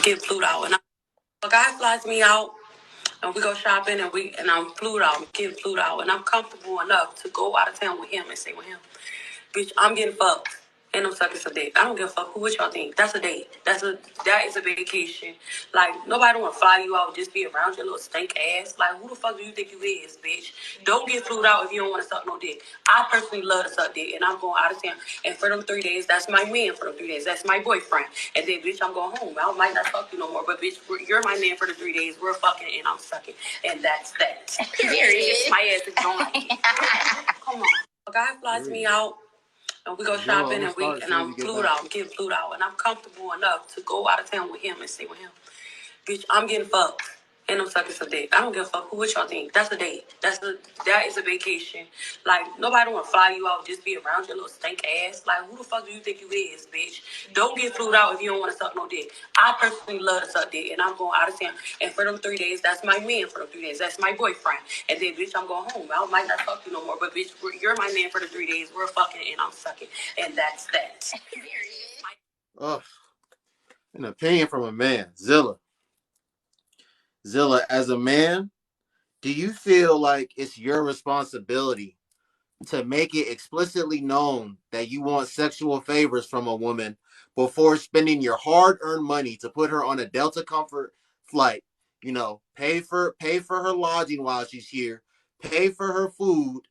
getting flued out, and a guy flies me out, and we go shopping, and I'm flued out, I'm getting flued out, and I'm comfortable enough to go out of town with him and stay with him. Bitch, I'm getting fucked. And I'm sucking some dick. I don't give a fuck who what y'all think. That's a date. That is a vacation. Like, nobody don't wanna fly you out, just be around your little stink ass. Like, who the fuck do you think you is, bitch? Don't get flued out if you don't wanna suck no dick. I personally love to suck dick, and I'm going out of town. And for them 3 days, that's my man for them 3 days. That's my boyfriend. And then, bitch, I'm going home. I might not fuck you no more, but bitch, you're my man for the 3 days. We're fucking and I'm sucking. And that's that. Period. My ass is going. Come on. A guy flies me out, and we go shopping, and I'm flued out. I'm getting flued out, and I'm comfortable enough to go out of town with him and stay with him. Bitch, I'm getting fucked, and I'm sucking some dick. I don't give a fuck who what y'all think. That's a date. That is a vacation. Like, nobody want to fly you out, just be around your little stink ass. Like, who the fuck do you think you is, bitch? Don't get flued out if you don't want to suck no dick. I personally love to suck dick, and I'm going out of town. And for them 3 days, that's my man for them 3 days. That's my boyfriend. And then, bitch, I'm going home. I might not fuck you no more, but bitch, you're my man for the 3 days. We're fucking, and I'm sucking. And that's that. An opinion from a man. Zilla, as a man, do you feel like it's your responsibility to make it explicitly known that you want sexual favors from a woman before spending your hard-earned money to put her on a Delta Comfort flight? You know, pay for her lodging while she's here, pay for her food,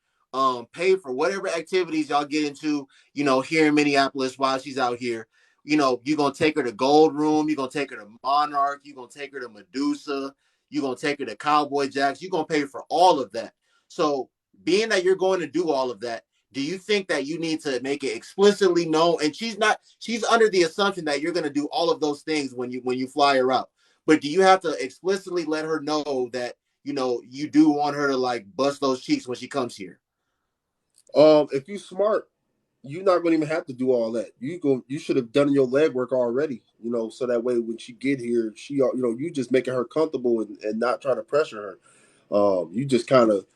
pay for whatever activities y'all get into, you know, here in Minneapolis while she's out here. You know, you're gonna take her to Gold Room, you're gonna take her to Monarch, you're gonna take her to Medusa, you're gonna take her to Cowboy Jacks, you're gonna pay for all of that. So being that you're going to do all of that, do you think that you need to make it explicitly known? And she's under the assumption that you're going to do all of those things when you fly her out. But do you have to explicitly let her know that, you know, you do want her to like bust those cheeks when she comes here? If you smart, you're not going to even have to do all that. You should have done your legwork already, you know, so that way when she get here, you just making her comfortable and not trying to pressure her. You just kind of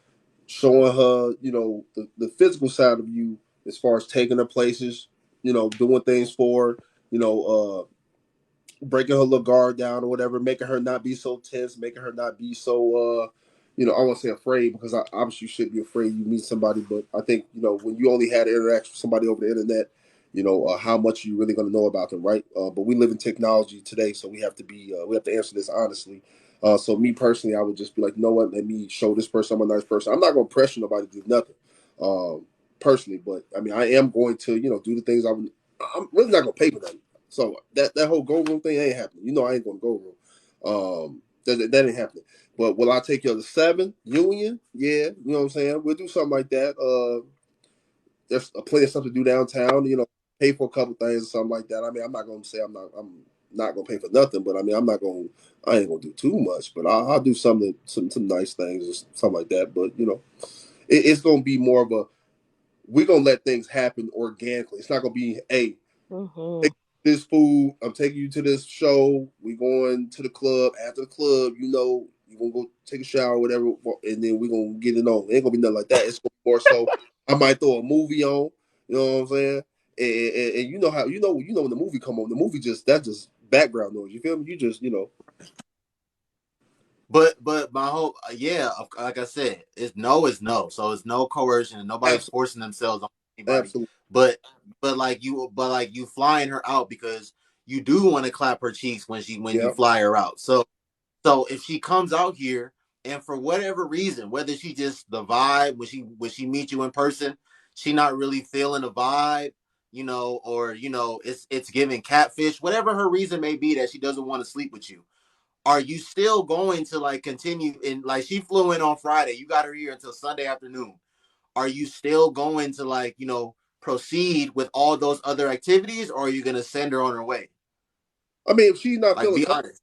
showing her, you know, the physical side of you as far as taking her places, you know, doing things for her, you know, breaking her little guard down or whatever, making her not be so tense, making her not be so, you know, I won't say afraid because obviously you shouldn't be afraid you meet somebody, but I think, you know, when you only had an interaction with somebody over the internet, you know, how much you really going to know about them, right? But we live in technology today, so we have to answer this honestly. So me personally, I would just be like, you know what, let me show this person I'm a nice person. I'm not going to pressure nobody to do nothing, personally, but I mean, I am going to, you know, do the things I'm really not going to pay for nothing. So that whole go room thing ain't happening. You know, I ain't going to go room. That ain't happening. But will I take you to 7 Union? Yeah, you know what I'm saying. We'll do something like that. There's plenty of stuff to do downtown. You know, pay for a couple things or something like that. I mean, I'm not going to say I'm not going to pay for nothing, but I mean, I ain't going to do too much. But I'll do some nice things or something like that. But you know, it's going to be more of a we're going to let things happen organically. It's not going to be take this food. I'm taking you to this show. We going to the club. After the club, you know, you're going to go take a shower, whatever, and then we're going to get it on. It ain't going to be nothing like that. It's going to be more so I might throw a movie on. You know what I'm saying? And you know how you know when the movie come on, the movie that's just background noise. You feel me? You just But my whole like I said, it's no. So it's no coercion. Nobody's absolutely, forcing themselves on anybody. absolutely. But you flying her out because you do want to clap her cheeks when you fly her out. So if she comes out here and for whatever reason, whether she just the vibe when she meets you in person, she not really feeling the vibe, you know, or you know, it's giving catfish, whatever her reason may be that she doesn't want to sleep with you. Are you still going to like continue in like she flew in on Friday, you got her here until Sunday afternoon. Are you still going to like, you know, proceed with all those other activities or are you gonna send her on her way? I mean, if she's not like, feeling be honest.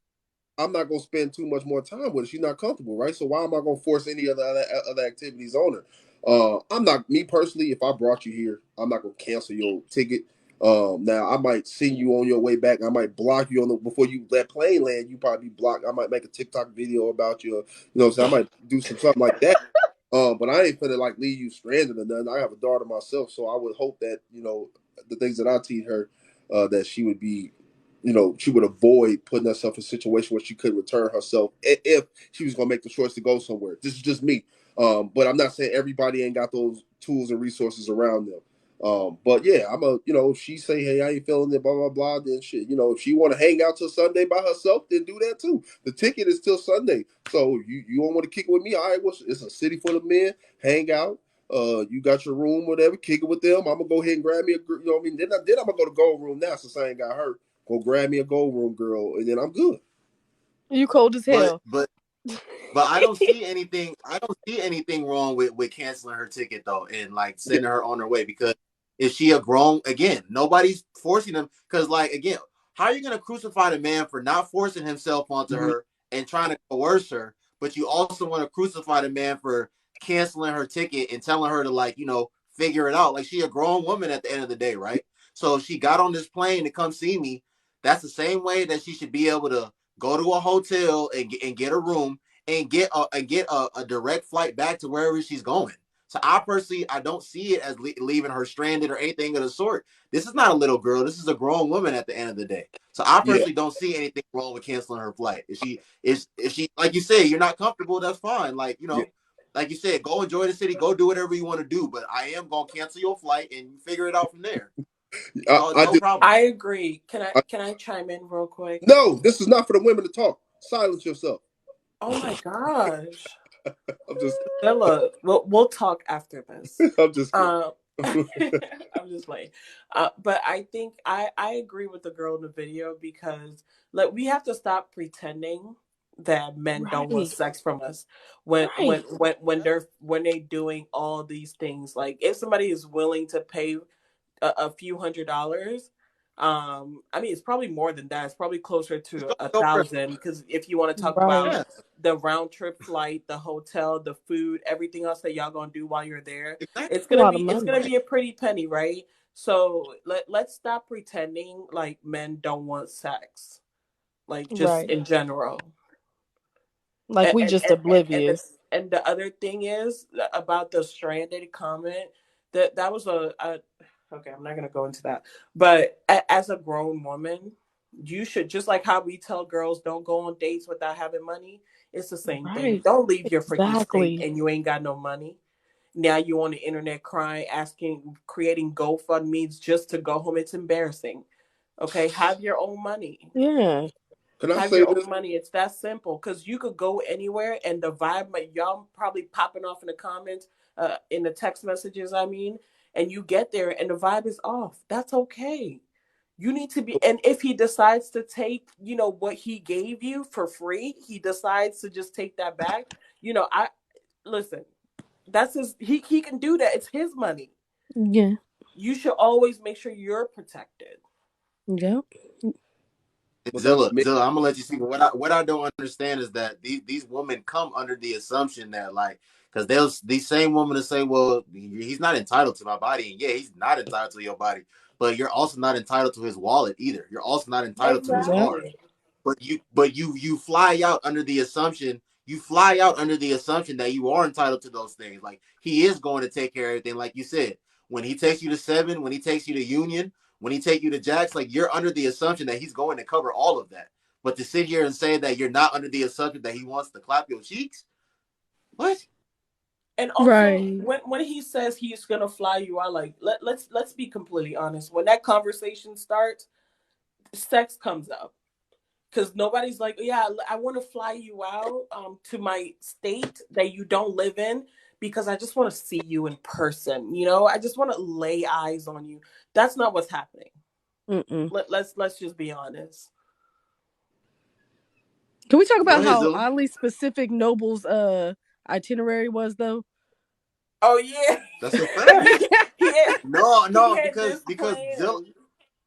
I'm not going to spend too much more time with her. She's not comfortable, right? So why am I going to force any other activities on her? I'm not me personally. If I brought you here, I'm not going to cancel your ticket. Now I might send you on your way back. I might block you before you let plane land. You probably block. I might make a TikTok video about you. You know, so I might do something like that. But I ain't finna like leave you stranded or nothing. I have a daughter myself, so I would hope that you know the things that I teach her that she would be she would avoid putting herself in a situation where she could return herself if she was going to make the choice to go somewhere. This is just me. But I'm not saying everybody ain't got those tools and resources around them. But yeah, if she say, hey, I ain't feeling it, blah, blah, blah, then shit, if she want to hang out till Sunday by herself, then do that too. The ticket is till Sunday. So you don't want to kick it with me? All right, it's a city full of men, hang out. You got your room, whatever, kick it with them. I'm gonna go ahead and grab me Then I'm gonna go to gold room now since I ain't got hurt. Go grab me a gold room girl, and then I'm good. You cold as hell. But I don't see anything. I don't see anything wrong with canceling her ticket though, and like sending her on her way, because if she a grown, again, nobody's forcing them. Because like, again, how are you gonna crucify the man for not forcing himself onto her and trying to coerce her, but you also want to crucify the man for canceling her ticket and telling her to, like, figure it out? Like, she a grown woman at the end of the day, right? So if she got on this plane to come see me, that's the same way that she should be able to go to a hotel and get a room and get a direct flight back to wherever she's going. So I personally, I don't see it as leaving her stranded or anything of the sort. This is not a little girl. This is a grown woman at the end of the day. So I personally don't see anything wrong with canceling her flight. If she, like you said, you're not comfortable, that's fine. Like, like you said, go enjoy the city, go do whatever you want to do. But I am gonna cancel your flight and figure it out from there. No problem. I agree. Can I chime in real quick? No, this is not for the women to talk. Silence yourself. Oh my gosh. I'm just Stella, we'll talk after this. I'm just I'm just playing. But I think I agree with the girl in the video, because like, we have to stop pretending that men don't want sex from us when they're doing all these things. Like, if somebody is willing to pay a few $100s, I mean, it's probably more than that. It's probably closer to 1,000, because if you want to talk about the round trip flight, the hotel, the food, everything else that y'all gonna do while you're there, it's gonna be a pretty penny, right? So let's stop pretending like men don't want sex, like, just in general. Like, we just oblivious. And the other thing is about the stranded comment, that was okay, I'm not going to go into that. But as a grown woman, you should, just like how we tell girls don't go on dates without having money, it's the same thing. Don't leave your freaking state and you ain't got no money. Now you on the internet crying, creating GoFundMes just to go home. It's embarrassing. Okay, have your own money. Yeah. Can I have say your this? own money. It's that simple, because you could go anywhere and the vibe, y'all probably popping off in the comments, in the text messages, and you get there and the vibe is off. That's okay. You need to be, and if he decides to take, what he gave you for free, he decides to just take that back. Listen, that's he can do that. It's his money. Yeah. You should always make sure you're protected. Yep. Zilla, I'm gonna let you see. But what I don't understand is that these women come under the assumption that, like, because these same women will say, well, he's not entitled to my body, and yeah, he's not entitled to your body, but you're also not entitled to his wallet either. You're also not entitled to his car. But you fly out under the assumption. You fly out under the assumption that you are entitled to those things. Like, he is going to take care of everything, like you said. When he takes you to 7, when he takes you to Union, when he take you to Jack's, like, you're under the assumption that he's going to cover all of that. But to sit here and say that you're not under the assumption that he wants to clap your cheeks, what? And also, when he says he's gonna fly you out, like, let's be completely honest. When that conversation starts, sex comes up, because nobody's like, yeah, I want to fly you out to my state that you don't live in, because I just want to see you in person. I just want to lay eyes on you. That's not what's happening. Let's just be honest. Can we talk about how oddly specific Noble's itinerary was, though? Oh yeah, that's a fact. Yeah. No, because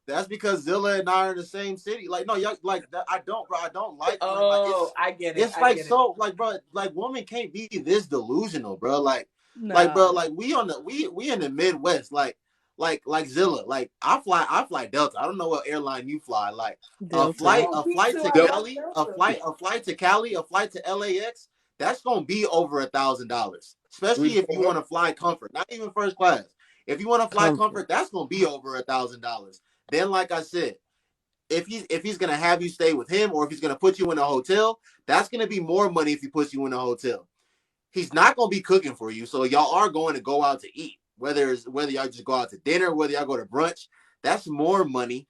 that's because Zilla and I are in the same city. Like, no, like that. I don't like. Oh, I get it. It's like, so, like, bro, like, women can't be this delusional, bro. Like, bro, like, we in the Midwest, like Zilla. Like, I fly Delta. I don't know what airline you fly. Like, a flight to Cali, a flight to Cali, a flight to LAX. That's gonna be over $1,000, especially if you want to fly comfort, not even first class. If you want to fly comfort, that's gonna be over $1,000. Then, like I said, if he's gonna have you stay with him, or if he's gonna put you in a hotel, that's gonna be more money if he puts you in a hotel. He's not gonna be cooking for you, so y'all are going to go out to eat. Whether y'all just go out to dinner, whether y'all go to brunch, that's more money.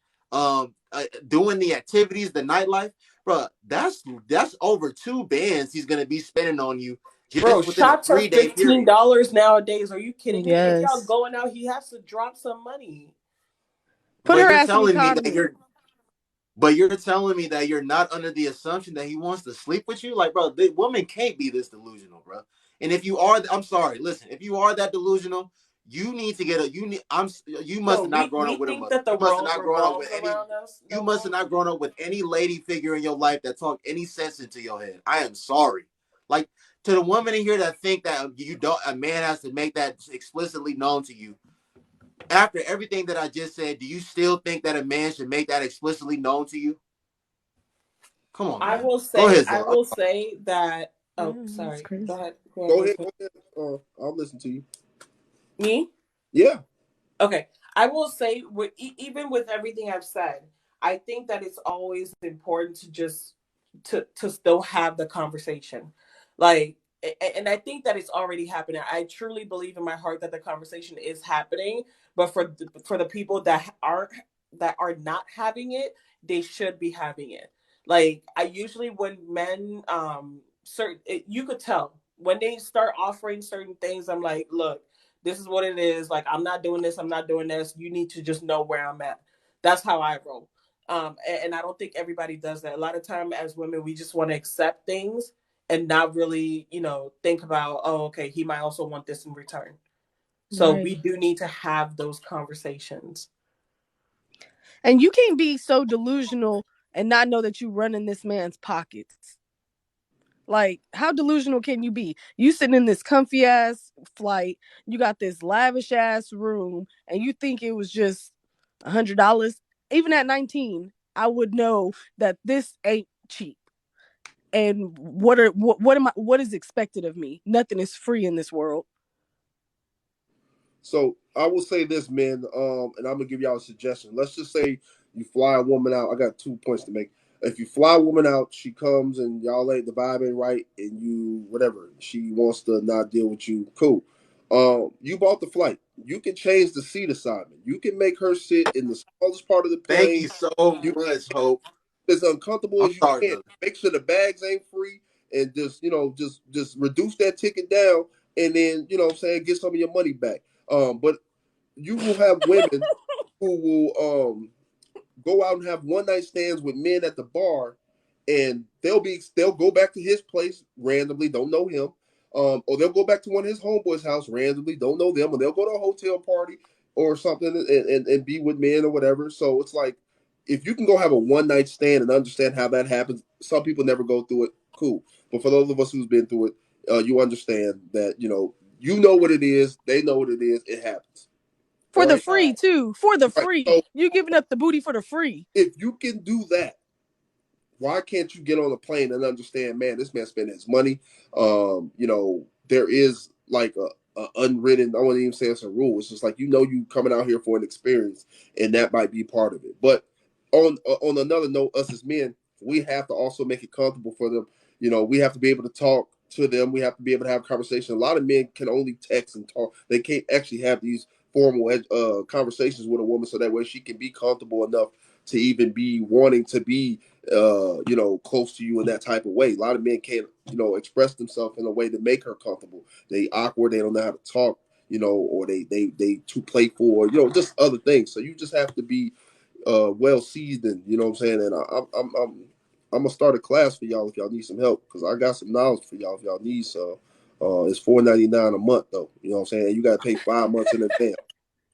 Doing the activities, the nightlife, bro, that's over 2 bands he's gonna be spending on you just Bro, within a shots are 3-day period. $15 nowadays. Are you kidding me? If y'all Yes. going out, he has to drop some money. Put But her you're ass in the telling me that economy. you're telling me that you're not under the assumption that he wants to sleep with you. Like, bro, the woman can't be this delusional, bro. And if you are, I'm sorry. Listen, if you are that delusional, you need to get a. You must No, have not grown we up with a think mother. that the You must have world not grown up with revolves any. around us. You No, must have bro. not grown up with any lady figure in your life that talked any sense into your head. I am sorry. Like, to the woman in here that think that a man has to make that explicitly known to you. After everything that I just said, do you still think that a man should make that explicitly known to you? Come on, I man. will Go say, ahead, Zoe. that. Oh, That's sorry. crazy. Go ahead. Go ahead. I'll listen to you. Me? Yeah. Okay. I will say, even with everything I've said, I think that it's always important to just to still have the conversation, like, and I think that it's already happening. I truly believe in my heart that the conversation is happening, but for the people that are not having it, they should be having it. Like, I usually, when men you could tell when they start offering certain things, I'm like, look, this is what it is. Like, I'm not doing this. I'm not doing this. You need to just know where I'm at. That's how I roll. And I don't think everybody does that. A lot of time as women, we just want to accept things and not really, think about, oh, okay, he might also want this in return. So Right. we do need to have those conversations. And you can't be so delusional and not know that you run in this man's pockets. Like, how delusional can you be? You sitting in this comfy ass flight, you got this lavish ass room, and you think it was just $100. Even at 19, I would know that this ain't cheap. And what is expected of me? Nothing is free in this world. So I will say this, man, and I'm gonna give y'all a suggestion. Let's just say you fly a woman out. I got 2 points to make. If you fly a woman out, she comes and y'all ain't the vibe ain't right, and you whatever she wants to not deal with you. Cool. You bought the flight. You can change the seat assignment. You can make her sit in the smallest part of the Thank plane. you so You much, Hope. as uncomfortable I'm as you sorry, can. brother. Make sure the bags ain't free, and just reduce that ticket down, and then what I'm saying, get some of your money back. But you will have women who will go out and have one night stands with men at the bar, and they'll go back to his place randomly, don't know him, or they'll go back to one of his homeboys' house randomly, don't know them, or they'll go to a hotel party or something and be with men or whatever. So it's like, if you can go have a one night stand and understand how that happens, some people never go through it. Cool, but for those of us who's been through it, you understand that you know what it is, they know what it is, it happens. All For the right, free, too. For the right. free. So You giving up the booty for the free. if you can do that, why can't you get on a plane and understand, man, this man spending his money? There is like a unwritten, I wouldn't even say it's a rule. It's just like, you coming out here for an experience, and that might be part of it. But on another note, us as men, we have to also make it comfortable for them. We have to be able to talk to them. We have to be able to have conversation. A lot of men can only text and talk. They can't actually have these formal conversations with a woman, so that way she can be comfortable enough to even be wanting to be close to you in that type of way. A lot of men can't, express themselves in a way to make her comfortable. They awkward, they don't know how to talk, or they too playful, or just other things. So you just have to be well seasoned, you know what I'm saying? And I'm gonna start a class for y'all if y'all need some help, because I got some knowledge for y'all if y'all need some. It's $4.99 a month though, you know what I'm saying? You gotta pay 5 months in advance.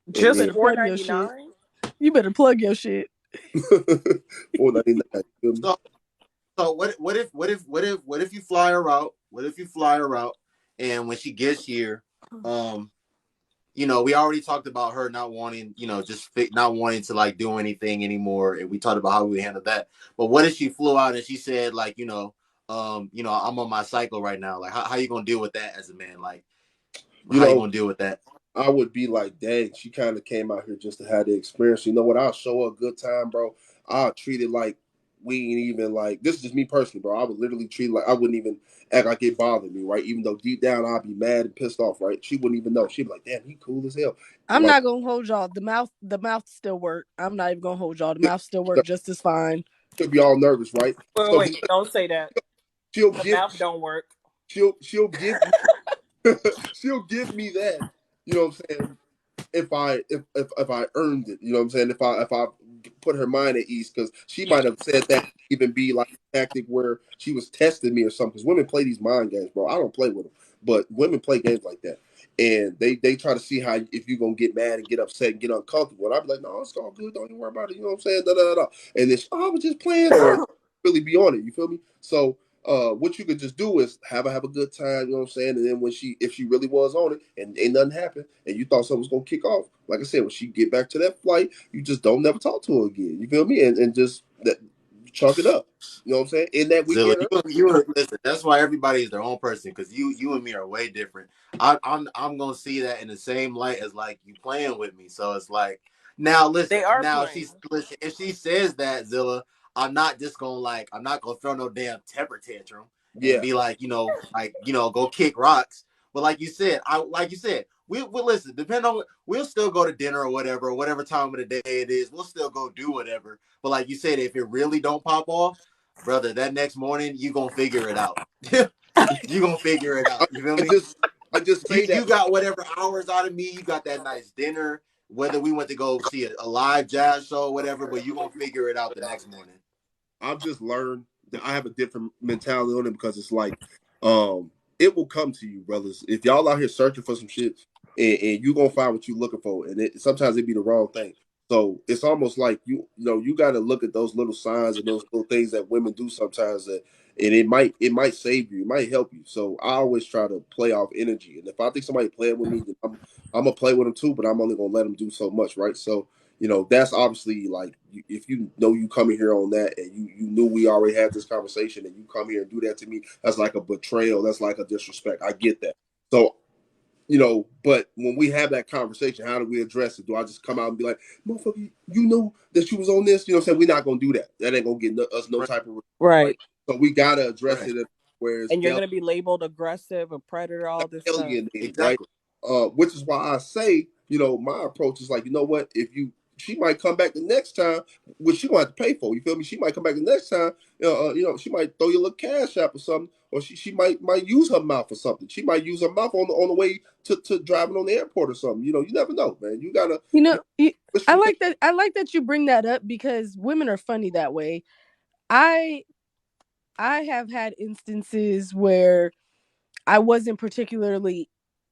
And Just then Better plug your shit. $4.99. You better plug your shit. $4.99. So, what if you fly her out? What if you fly her out, and when she gets here, we already talked about her not wanting, not wanting to like do anything anymore, and we talked about how we handle that. But what if she flew out and she said, like, I'm on my cycle right now. Like, how you gonna deal with that as a man? Like, You how you know, gonna deal with that? I would be like, dang, she kind of came out here just to have the experience. You know what? I'll show her a good time, bro. I treat it like we ain't even like. This is just me personally, bro. I would literally treat it like I wouldn't even act like it bothered me, right? Even though deep down I'd be mad and pissed off, right? She wouldn't even know. She'd be like, "Damn, he cool as hell." I'm Like, not gonna hold y'all. The mouth still work. I'm not even gonna hold y'all. The mouth still work just as fine. she'll be all nervous, right? Wait, So wait, don't say that. she'll The give mouth don't work. she'll give she'll give me that. You know what I'm saying? If I earned it, you know what I'm saying? If I put her mind at ease, because she might have said that even be like a tactic where she was testing me or something. Because women play these mind games, bro. I don't play with them, but women play games like that, and they try to see how if you're gonna get mad and get upset and get uncomfortable. And I'd be like, no, it's all good. Don't even worry about it. You know what I'm saying? Da, da, da, da. And then I was just playing, or really be on it. You feel me? So what you could just do is have a good time, you know what I'm saying? And then when if she really was on it and ain't nothing happened and you thought something was gonna kick off, like I said, when she get back to that flight, you just don't never talk to her again. You feel me? And just that chalk it up. You know what I'm saying? In that Zilla, weekend, listen. That's why everybody is their own person because you and me are way different. I'm gonna see that in the same light as like you playing with me. So it's like now listen. They are Now playing. listen. If she says that Zilla, I'm not gonna throw no damn temper tantrum and yeah. be like go kick rocks. But like you said, we listen. Depending on we'll still go to dinner or whatever time of the day it is. We'll still go do whatever. But like you said, if it really don't pop off brother, that next morning you gonna figure it out. You gonna figure it I, out. You feel I me? just I just say You that got whatever hours out of me. You got that nice dinner. Whether we went to go see a live jazz show or whatever, but you gonna figure it out the next morning. I've just learned that I have a different mentality on it because it's like, it will come to you, brothers. If y'all out here searching for some shit, and you gonna find what you're looking for, and sometimes it be the wrong thing. So it's almost like you know you got to look at those little signs and those little things that women do sometimes that, and it might save you, it might help you. So I always try to play off energy, and if I think somebody playing with me, then I'm gonna play with them too, but I'm only gonna let them do so much, right? So that's obviously like if you know you coming here on that and you knew we already had this conversation and you come here and do that to me, that's like a betrayal. That's like a disrespect. I get that. So, but when we have that conversation, how do we address it? Do I just come out and be like, motherfucker, you know that you was on this? You know what I'm saying? We're not going to do that. That ain't going to get us no Right. type of, right? Right. So we got to address Right. it where it's And you're gonna be labeled aggressive, a predator, all this stuff. alienated, right? Exactly. Which is why I say, my approach is like, you know what? She might come back the next time, which she gonna have to pay for. You feel me? She might come back the next time. She might throw you a little cash app or something, or she might use her mouth or something. She might use her mouth on the way to driving on the airport or something. You never know, man. You gotta. You know, What's I your thing? like that. I like that you bring that up because women are funny that way. I I have had instances where I wasn't particularly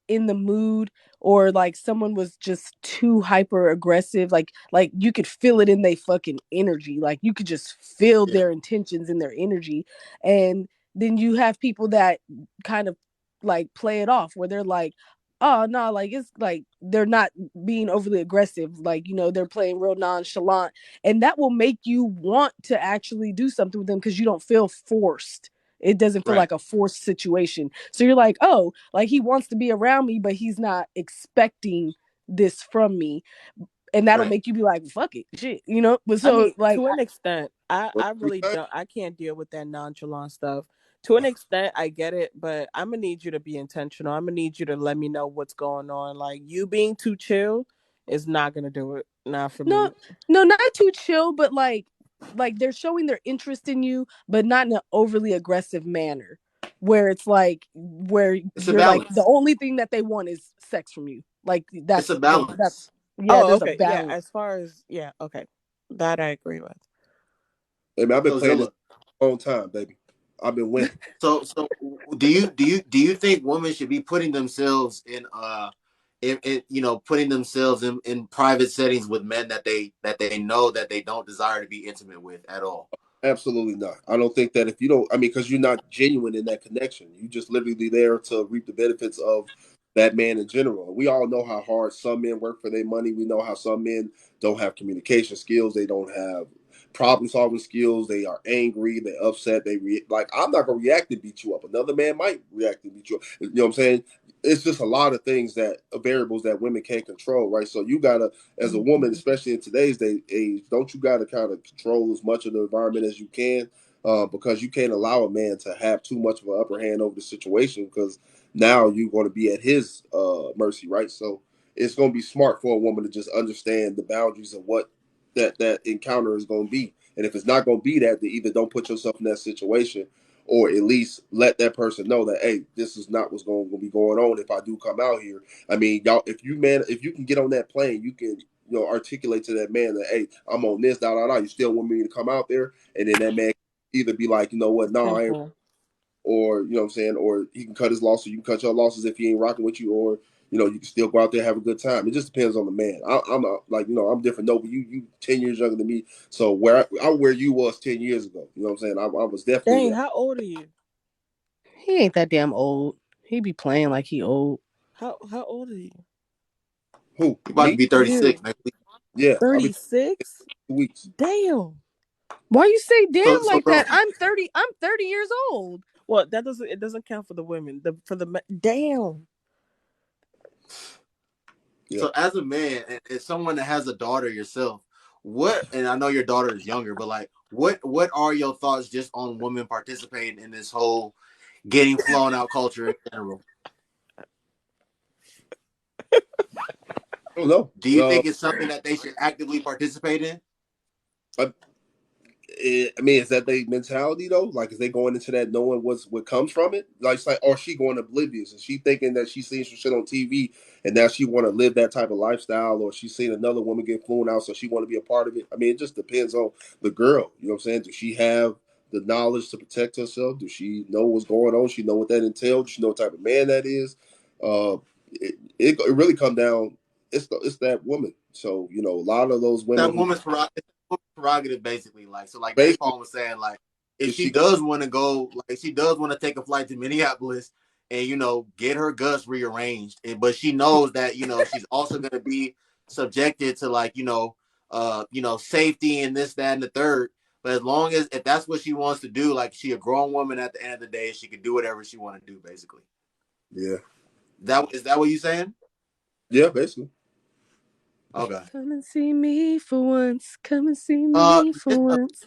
in the mood, or like someone was just too hyper aggressive, like you could feel it in their fucking energy, like you could just feel Yeah. their intentions in their energy. And then you have people that kind of like play it off where they're like, oh no, like it's like they're not being overly aggressive, like they're playing real nonchalant, and that will make you want to actually do something with them because you don't feel forced. It doesn't feel Right. like a forced situation. So you're like, oh, like he wants to be around me, but he's not expecting this from me. And that'll Right. make you be like, fuck it, shit. But I so mean, like, to an extent, I really don't. I can't deal with that nonchalant stuff. To an extent, I get it, but I'm gonna need you to be intentional. I'm gonna need you to let me know what's going on. Like you being too chill is not gonna do it. Not for no, me. no, not too chill, but like they're showing their interest in you, but not in an overly aggressive manner. Where it's like where It's a you're like the balance. only thing that they want is sex from you. Like It's a that's balance. yeah, Oh, there's a okay, yeah. balance. As far as okay, that I agree with. Hey man, I've been So playing this Zilla. a long time, baby. I've been winning. So do you think women should be putting themselves putting themselves in private settings with men that they know that they don't desire to be intimate with at all? Absolutely not. I don't think that if you don't, I mean, because you're not genuine in that connection. You just literally there to reap the benefits of that man in general. We all know how hard some men work for their money. We know how some men don't have communication skills. They don't have problem solving skills. They are angry. They're upset. Like I'm not gonna react to beat you up. Another man might react to beat you up. You know what I'm saying? it's just a lot of things that variables that women can't control, right? So you gotta, as a woman, especially in today's age, don't you gotta kind of control as much of the environment as you can, because you can't allow a man to have too much of an upper hand over the situation, because now you're going to be at his mercy, right? So it's going to be smart for a woman to just understand the boundaries of what that encounter is going to be, and if it's not going to be that, then either don't put yourself in that situation, or at least let that person know that, hey, this is not what's going to be going on if I do come out here. I mean, y'all, if you can get on that plane, you can, articulate to that man that, hey, I'm on this, da da da. You still want me to come out there, and then that man either be like, you know what, no, I ain't, or you know what I'm saying, or he can cut his losses, you can cut your losses if he ain't rocking with you, or you can still go out there and have a good time. It just depends on the man. I'm like, I'm different. No, but you 10 years younger than me, so I'm where you was 10 years ago. You know what I'm saying? I was definitely. Dang, how old are you? He ain't that damn old. He be playing like he old. How old are you? Who? He about to Me? be 36 You. next week. Yeah, I'll be 36? 2 weeks. Damn. Why you say damn So like bro, that? I'm 30. I'm 30 years old. Well, it doesn't count for the women. For the men. Damn. Yeah. so as a man and as someone that has a daughter yourself, and I know your daughter is younger, but like what are your thoughts just on women participating in this whole getting flown out culture in general? I don't know. Do you think it's something that they should actively participate in? I mean, is that their mentality though? Like, is they going into that knowing what comes from it? Like, it's like, or she going oblivious? Is she thinking that she sees some shit on TV and now she want to live that type of lifestyle, or she seen another woman get flown out, so she want to be a part of it? I mean, it just depends on the girl. You know what I'm saying? Does she have the knowledge to protect herself? Does she know what's going on? She know what that entails? Does she know what type of man that is? It really come down. It's that woman. So a lot of those women That who woman's prerogative, basically. Like so, like basically Napalm was saying, like if is she she does want to go, like she does want to take a flight to Minneapolis and get her guts rearranged, but she knows that she's also going to be subjected to like safety and this, that, and the third. But as long as if that's what she wants to do, like she a grown woman at the end of the day, she can do whatever she want to do, basically. Yeah. That what you saying? Yeah, basically. Okay. Come and see me for once. Come and see me for Just once.